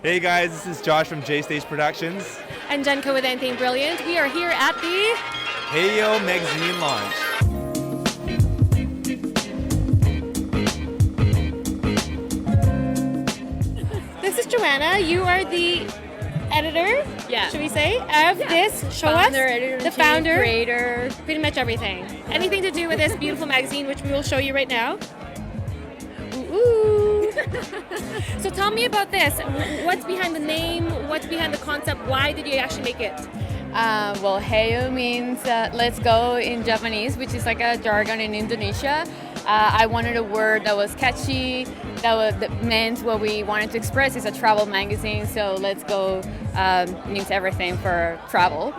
Hey guys, this is Josh from J-Stage Productions. And Jenko with Anything Brilliant. We are here at the Hayo Magazine Launch. This is Joanna. You are the editor, should we say, of this. Show Founder, us editor, the founder, creator, pretty much everything. Anything to do with this beautiful magazine, which we will show you right now. Ooh. So tell me about this. What's behind the name? What's behind the concept? Why did you actually make it? Well, Hayo means let's go in Japanese, which is like a jargon in Indonesia. I wanted a word that was catchy, that meant what we wanted to express. It's a travel magazine, so let's go means everything for travel.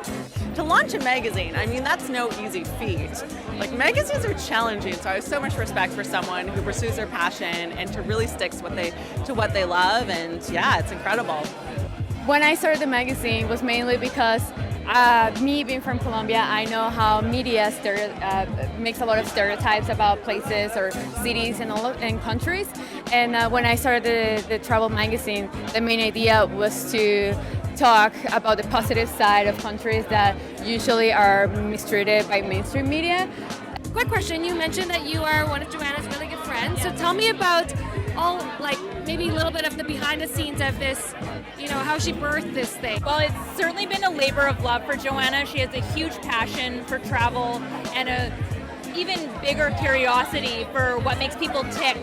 To launch a magazine, I mean, that's no easy feat. Like, magazines are challenging, so I have so much respect for someone who pursues their passion and to really sticks to what they love, and yeah, it's incredible. When I started the magazine was mainly because me being from Colombia, I know how media makes a lot of stereotypes about places or cities and countries. And when I started the travel magazine, the main idea was to talk about the positive side of countries that usually are mistreated by mainstream media. Quick question, you mentioned that you are one of Joanna's really good friends, so tell me about maybe a little bit of the behind the scenes of this, how she birthed this thing. Well, it's certainly been a labor of love for Joanna. She has a huge passion for travel and a even bigger curiosity for what makes people tick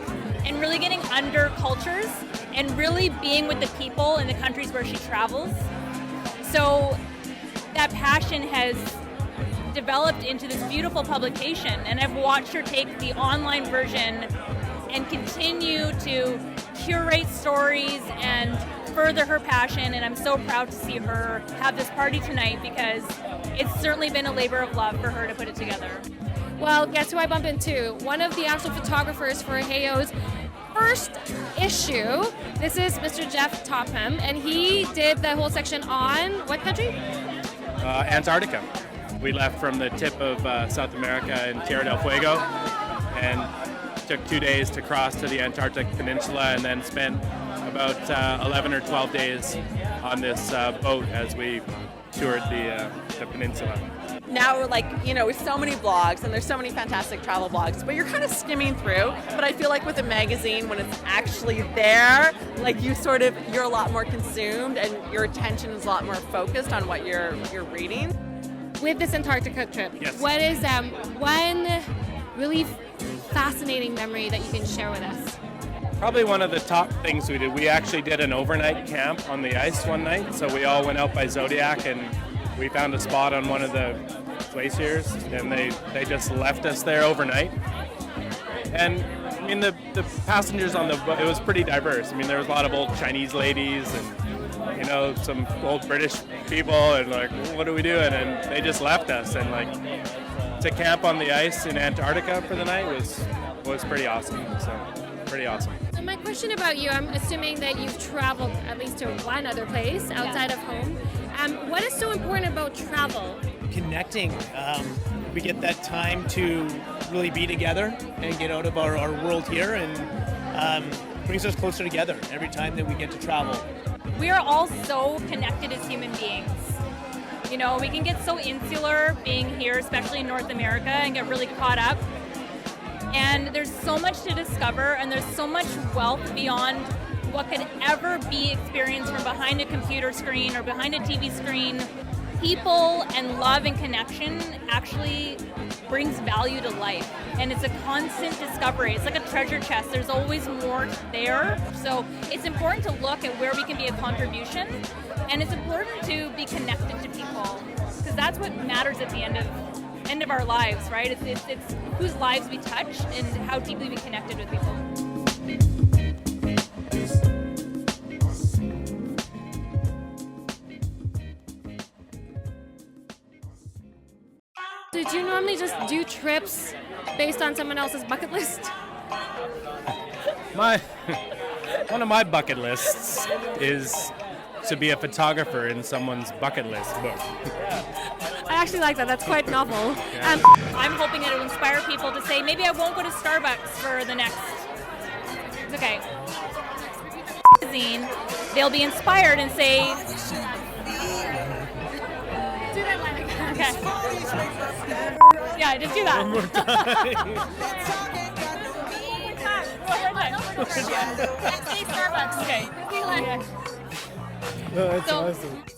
and really getting under cultures and really being with the people in the countries where she travels. So that passion has developed into this beautiful publication, and I've watched her take the online version and continue to curate stories and further her passion, and I'm so proud to see her have this party tonight because it's certainly been a labor of love for her to put it together. Well, guess who I bumped into? One of the actual photographers for Hayo's first issue. This is Mr. Jeff Topham, and he did the whole section on what country? Antarctica. We left from the tip of South America in Tierra del Fuego and took 2 days to cross to the Antarctic Peninsula and then spent about 11 or 12 days on this boat as we toured the peninsula. Now we're with so many blogs, and there's so many fantastic travel blogs, but you're kind of skimming through. But I feel like with a magazine, when it's actually there, you're a lot more consumed and your attention is a lot more focused on what you're reading. With this Antarctica trip, yes. What is one really fascinating memory that you can share with us? Probably one of the top things we did. We actually did an overnight camp on the ice one night, so we all went out by Zodiac and we found a spot on one of the glaciers, and they just left us there overnight. And I mean, the passengers on the boat, it was pretty diverse. I mean, there was a lot of old Chinese ladies and some old British people, and what are we doing? And they just left us, and to camp on the ice in Antarctica for the night was pretty awesome. So pretty awesome. So my question about you, I'm assuming that you've traveled at least to one other place outside of home. What is so important about travel? Connecting. We get that time to really be together and get out of our world here, and brings us closer together every time that we get to travel. We are all so connected as human beings. We can get so insular being here, especially in North America, and get really caught up. And there's so much to discover, and there's so much wealth beyond what could ever be experienced from behind a computer screen or behind a TV screen. People and love and connection actually brings value to life, and it's a constant discovery. It's like a treasure chest. There's always more there. So it's important to look at where we can be a contribution, and it's important to be connected to people, because that's what matters at the end of our lives, right? It's whose lives we touch and how deeply we connected with people. Did you normally just do trips based on someone else's bucket list? One of my bucket lists is to be a photographer in someone's bucket list book. I actually like that. That's quite novel. I'm hoping that it will inspire people to say, maybe I won't go to Starbucks for the next. It's okay. Magazine, they'll be inspired and say, okay. Yeah, just do that. One more time. Starbucks. Okay. Oh, that's So- awesome.